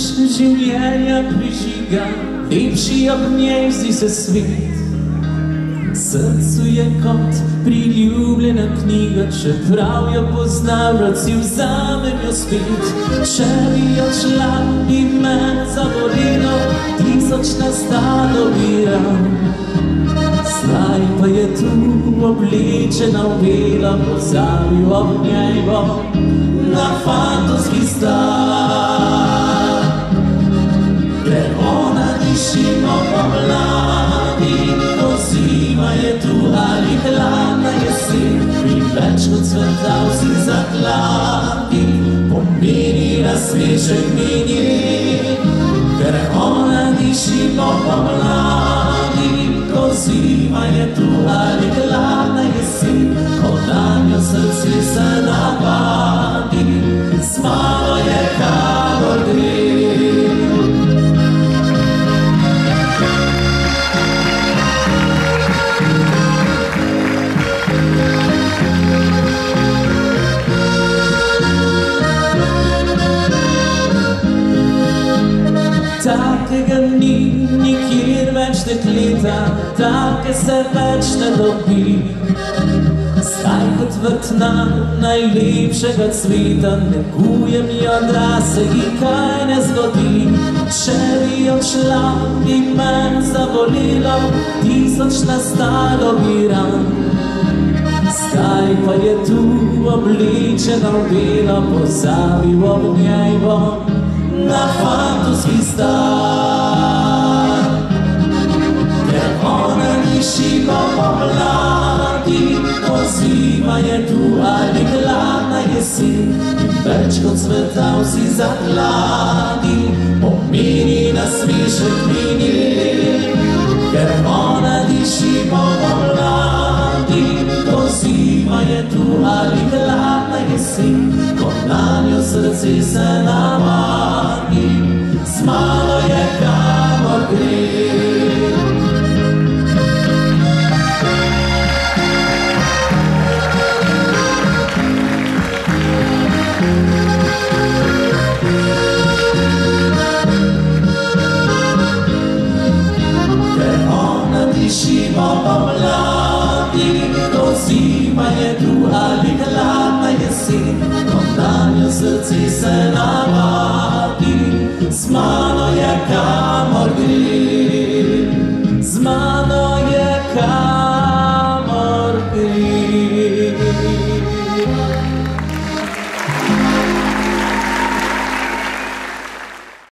življenja prižiga, lepši ob njej zdi se svet. Srcu je kot priljubljena knjiga, čeprav jo poznavci vzamejo spet. Če bi odšla in me zabolelo, 1000 nastalo bi ran. Zdaj pa je tu oblečena v belo, pozabil ob njej bom na fantovski stan. Ker ona dišimo pomladi, ko zima je tu ali hladna jesen, in več kot cvetavci zakladi pomeni nasmešek minje. Ker ona dišimo pomladi, ko zima je tu ali hladna jesen, ko nanjo srce se navadi, z mano je kamor gre. Takega ni nikjer več dekleta, take se več ne dobi. Zdaj kot vrtna najlepšega cveta, negujem jo, da se ji kaj ne zgodi. Če bi odšla in me zabolelo, 1000 nastalo bi ran. Zdaj pa je tu oblečena v belo, pozabil ob njej bom na fantovski stan. Ker ona dišimo pomladi, ko zima je tu ali hladna jesen, in več kot cvetavci zakladi pomeni nasmešek minje. Ker ona dišimo pomladi, ko zima je tu ali hladna jesen, ko nanjo srce se navadi, z mano je kamor gre. Ker ona dišimo pomladi, ko zima je tu ali hladna jesen, ko nanjo srce se navadi, z mano je kamor gre. Z mano